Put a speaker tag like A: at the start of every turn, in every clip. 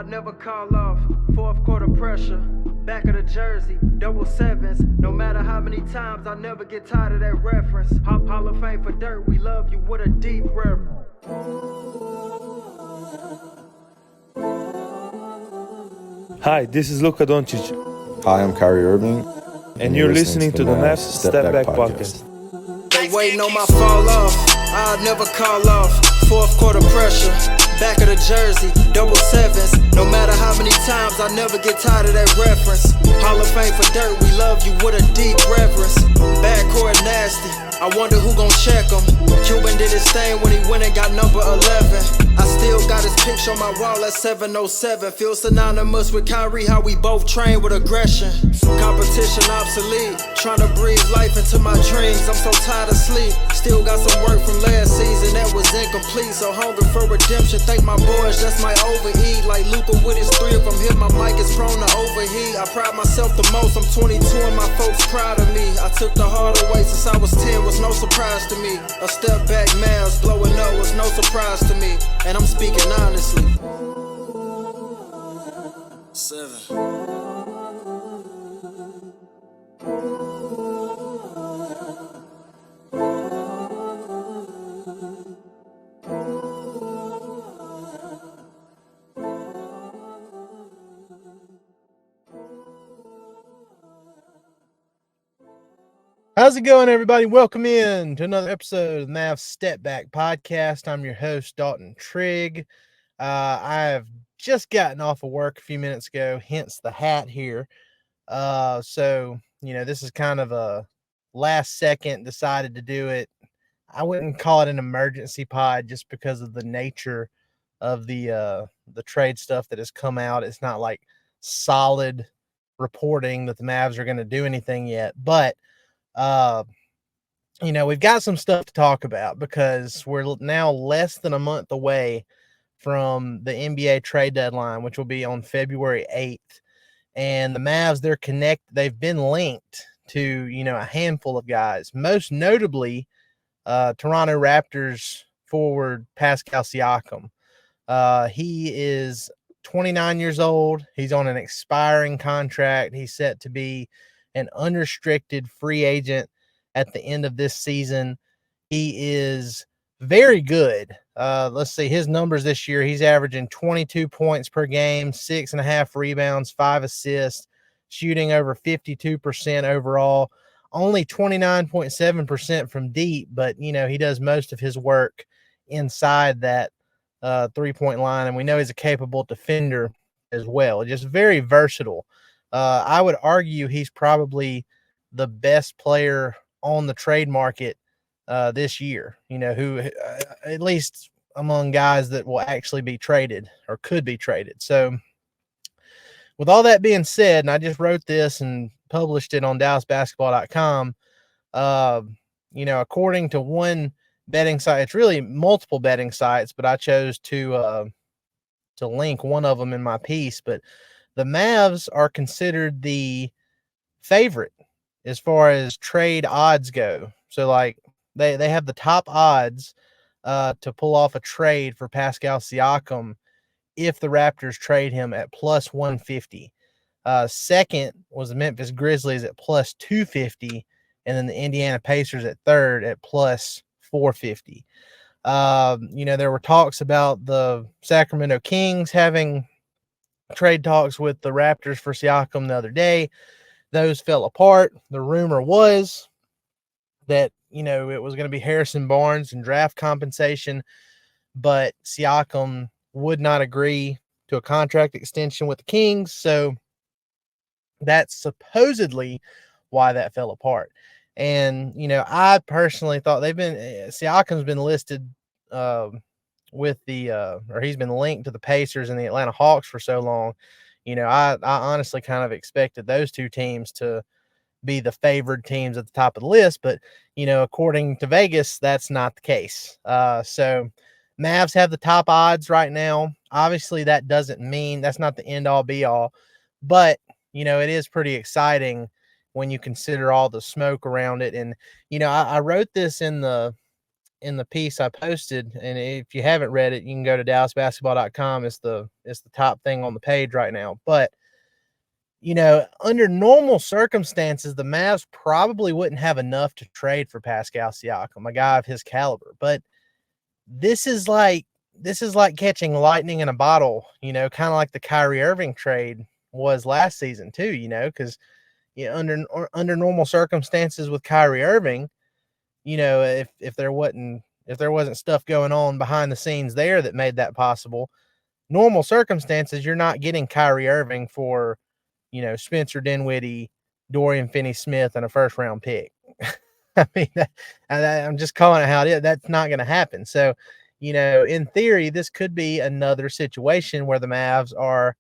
A: I'll never call off. Fourth quarter pressure, back of the jersey, double sevens. No matter how many times, I'll never get tired of that reference. Hall of Fame for dirt, we love you with a deep reverence.
B: Hi, this is Luka Doncic.
C: Hi, I'm Kyrie Irving.
B: And you're listening to the Mavs Step Back Podcast.
A: They waiting on my fall off, I'll never call off. Fourth quarter pressure, back of the jersey, double sevens. No matter how many times, I'll never get tired of that reference. Hall of Fame for dirt, we love you with a deep reverence. Backcourt nasty, I wonder who gon' check him. Cuban did his thing when he went and got number 11. I still got his picture on my wall at 707. Feel synonymous with Kyrie, how we both train with aggression. Competition obsolete, trying to breathe life into my dreams. I'm so tired of sleep, still got some work from last season that was incomplete. So hungry for redemption, thank my boys, just might overeat. Like Luka with his three, if I'm hit, my mic is prone to overheat. I pride myself the most, I'm 22 and my folks proud of me. I took the harder way since I was 10, was no surprise to me. A step back, Mavs blowing up was no surprise to me. And I'm speaking honestly. 7.
D: How's it going, everybody? Welcome in to another episode of the Mavs Step Back Podcast. I'm your host, Dalton Trigg. I've just gotten off of work a few minutes ago, hence the hat here. So, this is kind of a last second decided to do it. I wouldn't call it an emergency pod just because of the nature of the trade stuff that has come out. It's not like solid reporting that the Mavs are going to do anything yet, but we've got some stuff to talk about because we're now less than a month away from the NBA trade deadline, which will be on February 8th. And the Mavs, they've been linked to, a handful of guys, most notably Toronto Raptors forward Pascal Siakam. He is 29 years old. He's on an expiring contract. He's set to be an unrestricted free agent at the end of this season. He is very good. Let's see his numbers this year. He's averaging 22 points per game, 6.5 rebounds, 5 assists, shooting over 52% overall, only 29.7% from deep, but he does most of his work inside that 3-point line, and we know he's a capable defender as well. Just very versatile. I would argue he's probably the best player on the trade market this year, who at least among guys that will actually be traded or could be traded. So with all that being said, and I just wrote this and published it on DallasBasketball.com, according to one betting site, it's really multiple betting sites, but I chose to link one of them in my piece. But the Mavs are considered the favorite as far as trade odds go. So, they have the top odds to pull off a trade for Pascal Siakam if the Raptors trade him at plus 150. Second was the Memphis Grizzlies at plus 250, and then the Indiana Pacers at third at plus 450. There were talks about the Sacramento Kings having trade talks with the Raptors for Siakam the other day. Those fell apart. The rumor was that, it was going to be Harrison Barnes and draft compensation, but Siakam would not agree to a contract extension with the Kings. So that's supposedly why that fell apart. And, I personally thought Siakam's been listed with or he's been linked to the Pacers and the Atlanta Hawks for so long. I honestly kind of expected those two teams to be the favored teams at the top of the list, but according to Vegas, that's not the case. So Mavs have the top odds right now. Obviously, that doesn't mean that's not the end all be all, but it is pretty exciting when you consider all the smoke around it. And I wrote this in the in the piece I posted, and if you haven't read it, you can go to dallasbasketball.com. It's the top thing on the page right now. But under normal circumstances, the Mavs probably wouldn't have enough to trade for Pascal Siakam, a guy of his caliber. But this is like catching lightning in a bottle, kind of like the Kyrie Irving trade was last season too, because under normal circumstances with Kyrie Irving, if there wasn't stuff going on behind the scenes there that made that possible, normal circumstances, you're not getting Kyrie Irving for, Spencer Dinwiddie, Dorian Finney-Smith, and a first-round pick. I mean, I'm just calling it how it is. That's not going to happen. So, in theory, this could be another situation where the Mavs are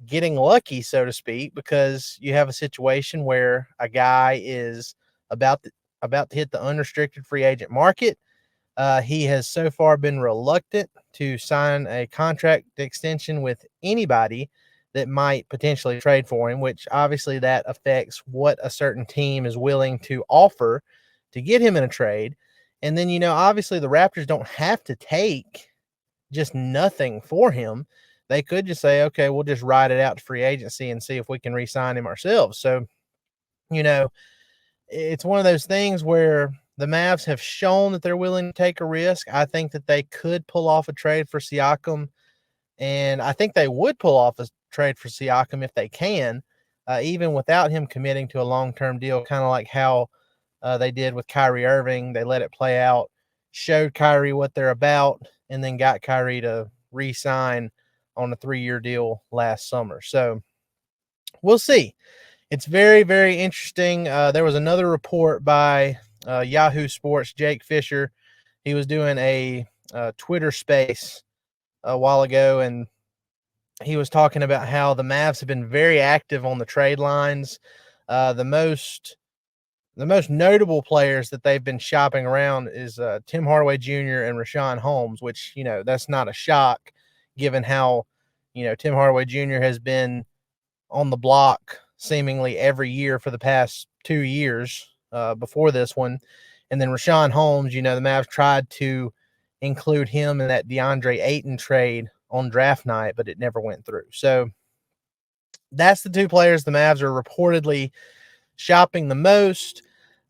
D: getting lucky, so to speak, because you have a situation where a guy is about to hit the unrestricted free agent market. He has so far been reluctant to sign a contract extension with anybody that might potentially trade for him, which obviously that affects what a certain team is willing to offer to get him in a trade. And then, obviously the Raptors don't have to take just nothing for him. They could just say, okay, we'll just ride it out to free agency and see if we can re-sign him ourselves. So, it's one of those things where the Mavs have shown that they're willing to take a risk. I think that they could pull off a trade for Siakam, and I think they would pull off a trade for Siakam if they can, even without him committing to a long-term deal, kind of like how they did with Kyrie Irving. They let it play out, showed Kyrie what they're about, and then got Kyrie to re-sign on a 3-year deal last summer. So we'll see. It's very, very interesting. There was another report by Yahoo Sports, Jake Fisher. He was doing a Twitter space a while ago, and he was talking about how the Mavs have been very active on the trade lines. The most notable players that they've been shopping around is Tim Hardaway Jr. and Richaun Holmes, which, that's not a shock given how, Tim Hardaway Jr. has been on the block seemingly every year for the past 2 years before this one. And then Richaun Holmes, the Mavs tried to include him in that DeAndre Ayton trade on draft night, but it never went through. So that's the two players the Mavs are reportedly shopping the most.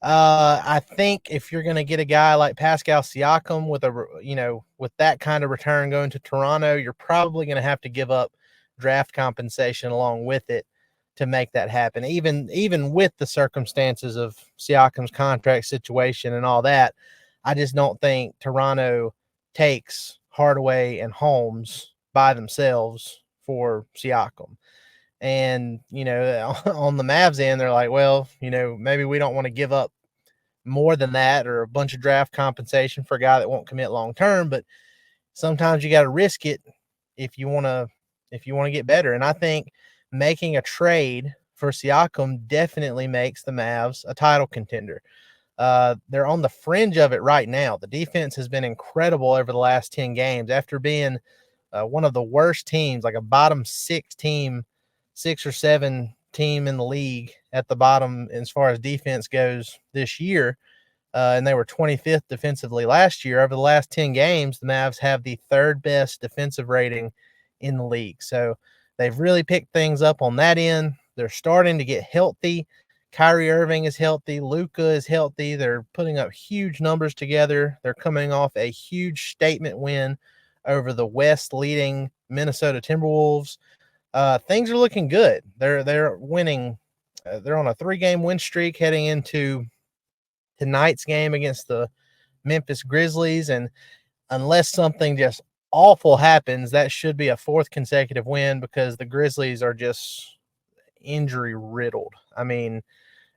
D: I think if you're going to get a guy like Pascal Siakam with that kind of return going to Toronto, you're probably going to have to give up draft compensation along with it to make that happen. Even with the circumstances of Siakam's contract situation and all that, I just don't think Toronto takes Hardaway and Holmes by themselves for Siakam. And, on the Mavs end, they're like, well, maybe we don't want to give up more than that or a bunch of draft compensation for a guy that won't commit long term, but sometimes you got to risk it if you want to get better. And I think making a trade for Siakam definitely makes the Mavs a title contender. They're on the fringe of it right now. The defense has been incredible over the last 10 games after being one of the worst teams, like a bottom 6 or 7 team in the league at the bottom as far as defense goes this year. And they were 25th defensively last year. Over the last 10 games, the Mavs have the 3rd best defensive rating in the league. So they've really picked things up on that end. They're starting to get healthy. Kyrie Irving is healthy. Luka is healthy. They're putting up huge numbers together. They're coming off a huge statement win over the West leading Minnesota Timberwolves. Things are looking good. They're winning. They're on a 3-game win streak heading into tonight's game against the Memphis Grizzlies. And unless something just awful happens, that should be a 4th consecutive win because the Grizzlies are just injury riddled. I mean,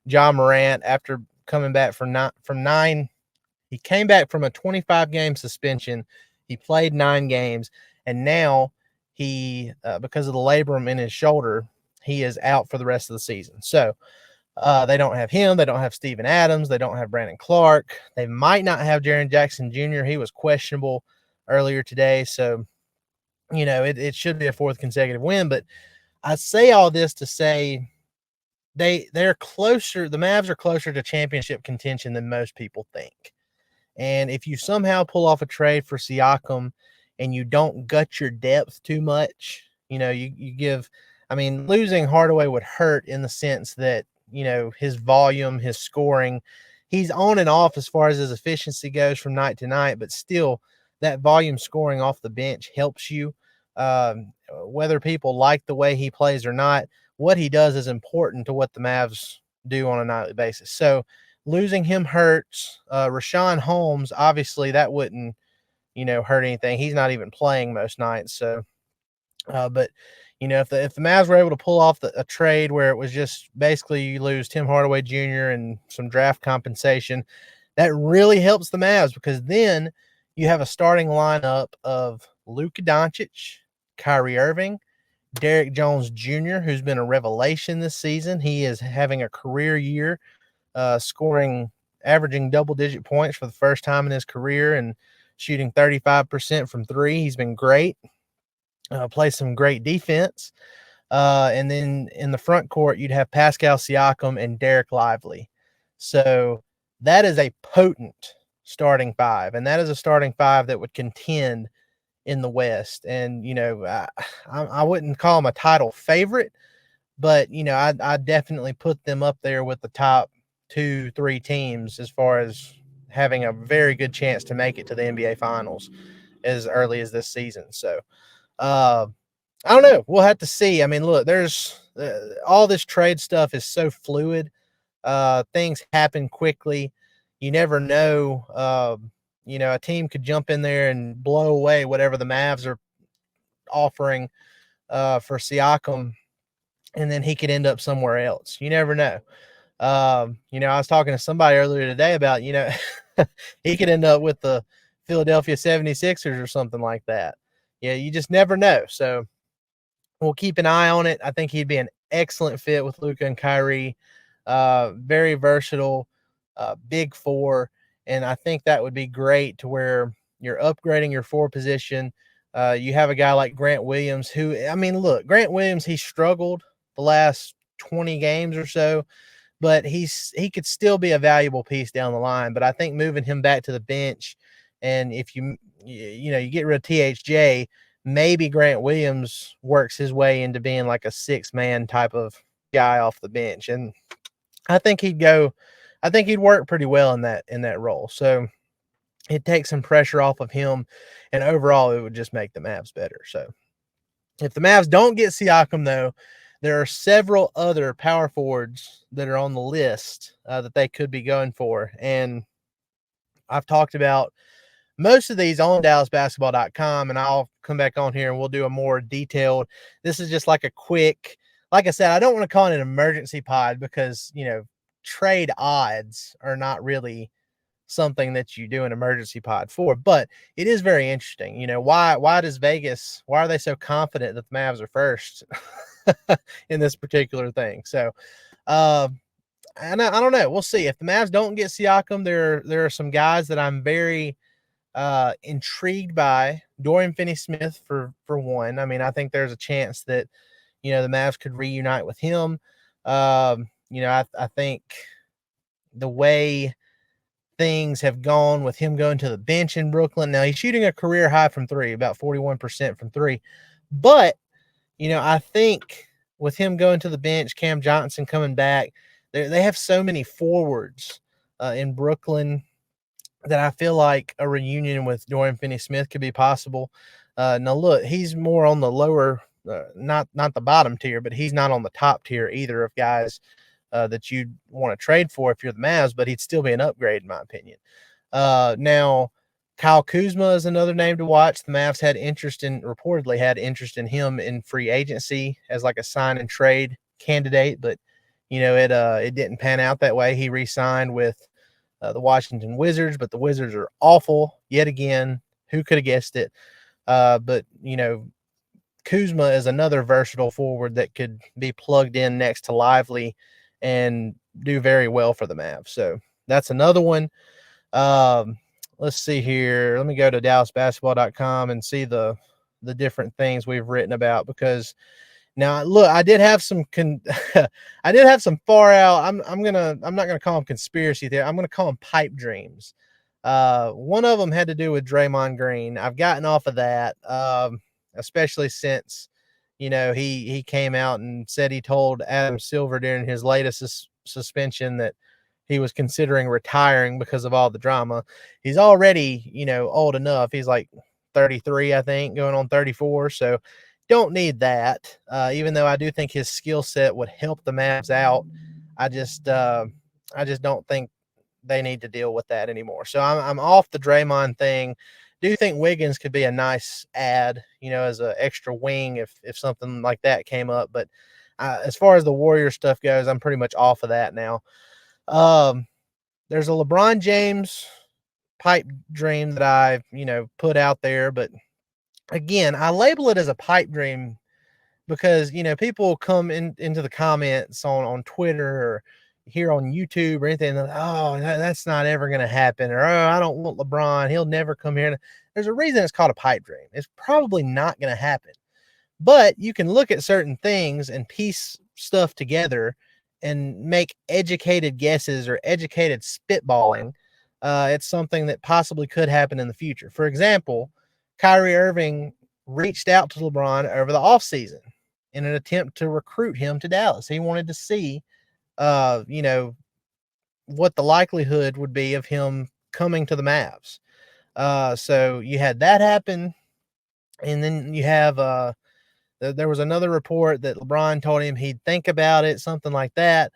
D: Ja Morant, after coming back from 9, he came back from a 25-game suspension. He played 9 games, and now he, because of the labrum in his shoulder, he is out for the rest of the season. So they don't have him. They don't have Steven Adams. They don't have Brandon Clark. They might not have Jaren Jackson Jr. He was questionable earlier today. So, it should be a 4th consecutive win. But I say all this to say they're closer. The Mavs are closer to championship contention than most people think. And if you somehow pull off a trade for Siakam and you don't gut your depth too much, you give, losing Hardaway would hurt in the sense that, his volume, his scoring, he's on and off as far as his efficiency goes from night to night, but still that volume scoring off the bench helps you. Whether people like the way he plays or not, what he does is important to what the Mavs do on a nightly basis. So losing him hurts. Rashawn Holmes, obviously that wouldn't, hurt anything. He's not even playing most nights. So, but if the Mavs were able to pull off a trade where it was just basically you lose Tim Hardaway Jr. and some draft compensation, that really helps the Mavs, because then you have a starting lineup of Luka Doncic, Kyrie Irving, Derrick Jones Jr., who's been a revelation this season. He is having a career year, averaging double-digit points for the first time in his career and shooting 35% from three. He's been great. Plays some great defense. And then in the front court, you'd have Pascal Siakam and Dereck Lively. So that is a potent starting five, and that is a starting five that would contend in the West. And, I wouldn't call them a title favorite, but, I definitely put them up there with the top 2-3 teams as far as having a very good chance to make it to the NBA Finals as early as this season. So, I don't know. We'll have to see. Look, there's all this trade stuff is so fluid. Things happen quickly. You never know. A team could jump in there and blow away whatever the Mavs are offering for Siakam, and then he could end up somewhere else. You never know. I was talking to somebody earlier today about, he could end up with the Philadelphia 76ers or something like that. Yeah, you just never know. So we'll keep an eye on it. I think he'd be an excellent fit with Luka and Kyrie. Very versatile, big four. And I think that would be great to where you're upgrading your four position. You have a guy like Grant Williams who, look, Grant Williams, he struggled the last 20 games or so, but he could still be a valuable piece down the line. But I think moving him back to the bench, and if you get rid of THJ, maybe Grant Williams works his way into being like a 6-man type of guy off the bench. And I think he'd work pretty well in that role. So it takes some pressure off of him, and overall it would just make the Mavs better. So if the Mavs don't get Siakam, though, there are several other power forwards that are on the list that they could be going for. And I've talked about most of these on DallasBasketball.com, and I'll come back on here and we'll do a more detailed. This is just like a quick, like I said, I don't want to call it an emergency pod because, trade odds are not really something that you do an emergency pod for, but it is very interesting. Why are they so confident that the Mavs are first in this particular thing? So, and I don't know. We'll see. If the Mavs don't get Siakam, there are some guys that I'm very intrigued by. Dorian Finney-Smith for one. I think there's a chance that, the Mavs could reunite with him. I think the way things have gone with him going to the bench in Brooklyn. Now he's shooting a career high from three, about 41% from three. But, I think with him going to the bench, Cam Johnson coming back, they have so many forwards in Brooklyn that I feel like a reunion with Dorian Finney-Smith could be possible. Now look, he's more on the lower, not the bottom tier, but he's not on the top tier either of guys that you'd want to trade for if you're the Mavs, but he'd still be an upgrade in my opinion. Now Kyle Kuzma is another name to watch. The Mavs reportedly had interest in him in free agency as like a sign and trade candidate, but it didn't pan out that way. He re-signed with the Washington Wizards, but the Wizards are awful yet again. Who could have guessed it? But Kuzma is another versatile forward that could be plugged in next to Lively and do very well for the Mavs. So that's another one. Let's see here. Let me go to DallasBasketball.com and see the different things we've written about, because now look, I did have some I did have some far out. I'm not gonna call them conspiracy theory. I'm gonna call them pipe dreams One of them had to do with Draymond Green. I've gotten off of that, especially since, he came out and said he told Adam Silver during his latest suspension that he was considering retiring because of all the drama. He's already, old enough. He's like 33, I think, going on 34. So don't need that. Even though I do think his skill set would help the Mavs out, I just don't think they need to deal with that anymore. So I'm off the Draymond thing. Do think Wiggins could be a nice add, as an extra wing if something like that came up. But as far as the Warrior stuff goes, I'm pretty much off of that now. There's a LeBron James pipe dream that I, put out there, but again, I label it as a pipe dream because, people come into the comments on Twitter or here on YouTube or anything. Oh, that's not ever going to happen. Or, oh, I don't want LeBron. He'll never come here. There's a reason it's called a pipe dream. It's probably not going to happen, but you can look at certain things and piece stuff together and make educated guesses or educated spitballing. It's something that possibly could happen in the future. For example, Kyrie Irving reached out to LeBron over the offseason in an attempt to recruit him to Dallas. He wanted to see, what the likelihood would be of him coming to the Mavs. So you had that happen. And then you have, there was another report that LeBron told him he'd think about it, something like that.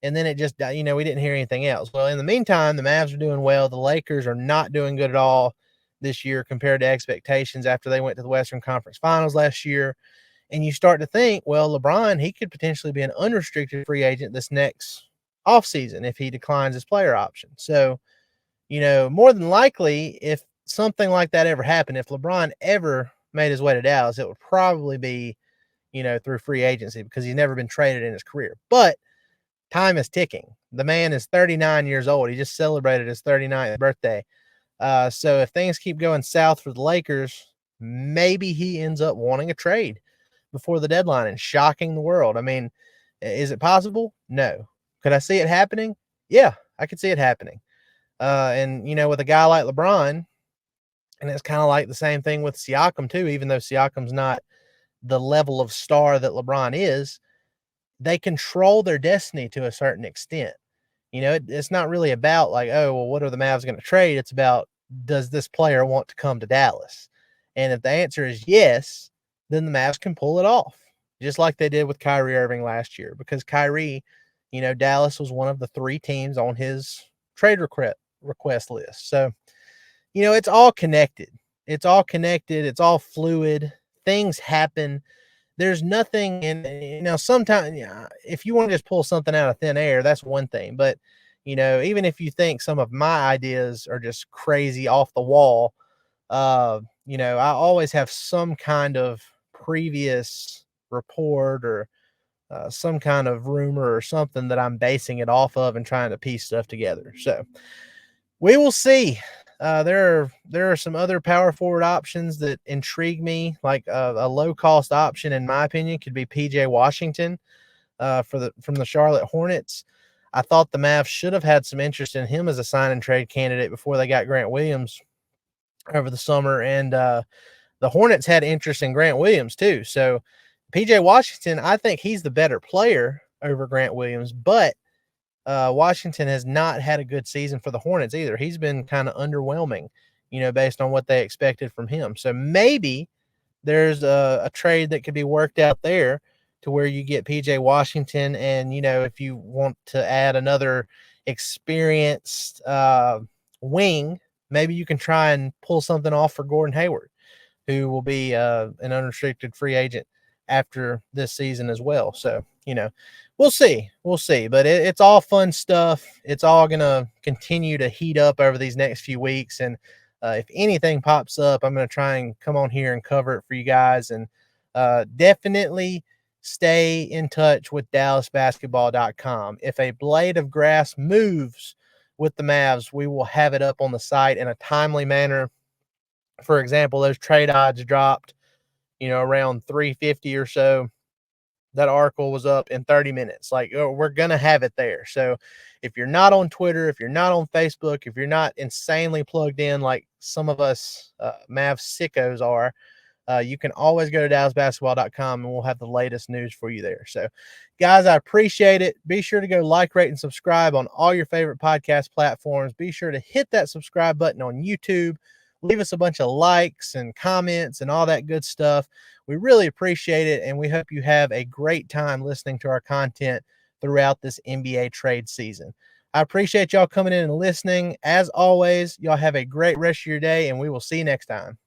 D: And then it just, we didn't hear anything else. Well, in the meantime, the Mavs are doing well. The Lakers are not doing good at all this year compared to expectations after they went to the Western Conference Finals last year. And you start to think, well, LeBron, he could potentially be an unrestricted free agent this next offseason if he declines his player option. So, more than likely, if something like that ever happened, if LeBron ever made his way to Dallas, it would probably be, through free agency because he's never been traded in his career. But time is ticking. The man is 39 years old. He just celebrated his 39th birthday. So if things keep going south for the Lakers, maybe he ends up wanting a trade before the deadline and shocking the world. I mean, is it possible? No. Could I see it happening? Yeah, I could see it happening. And, with a guy like LeBron, and it's kind of like the same thing with Siakam too, even though Siakam's not the level of star that LeBron is, they control their destiny to a certain extent. It's not really about like, oh, well, what are the Mavs going to trade? It's about, does this player want to come to Dallas? And if the answer is yes, then the Mavs can pull it off, just like they did with Kyrie Irving last year, because Kyrie, Dallas was one of the 3 teams on his trade request list. So, it's all connected. It's all connected. It's all fluid. Things happen. There's nothing in, sometimes, if you want to just pull something out of thin air, that's one thing. But, even if you think some of my ideas are just crazy off the wall, I always have some kind of previous report or some kind of rumor or something that I'm basing it off of and trying to piece stuff together. So we will see. There are some other power forward options that intrigue me, like a low cost option, in my opinion, could be PJ Washington from the Charlotte Hornets. I thought the Mavs should have had some interest in him as a sign and trade candidate before they got Grant Williams over the summer, and the Hornets had interest in Grant Williams too. So PJ Washington, I think he's the better player over Grant Williams, but Washington has not had a good season for the Hornets either. He's been kind of underwhelming, based on what they expected from him. So maybe there's a trade that could be worked out there to where you get PJ Washington, and, if you want to add another experienced wing, maybe you can try and pull something off for Gordon Hayward, who will be an unrestricted free agent after this season as well. So, we'll see. But it's all fun stuff. It's all going to continue to heat up over these next few weeks. And if anything pops up, I'm going to try and come on here and cover it for you guys. And definitely stay in touch with DallasBasketball.com. If a blade of grass moves with the Mavs, we will have it up on the site in a timely manner. For example, those trade odds dropped, around 350 or so that article was up in 30 minutes. Like, we're going to have it there. So if you're not on Twitter, if you're not on Facebook, if you're not insanely plugged in like some of us Mavs sickos are, you can always go to DallasBasketball.com and we'll have the latest news for you there. So, guys, I appreciate it. Be sure to go like, rate, and subscribe on all your favorite podcast platforms. Be sure to hit that subscribe button on YouTube. Leave us a bunch of likes and comments and all that good stuff. We really appreciate it, and we hope you have a great time listening to our content throughout this NBA trade season. I appreciate y'all coming in and listening. As always, y'all have a great rest of your day, and we will see you next time.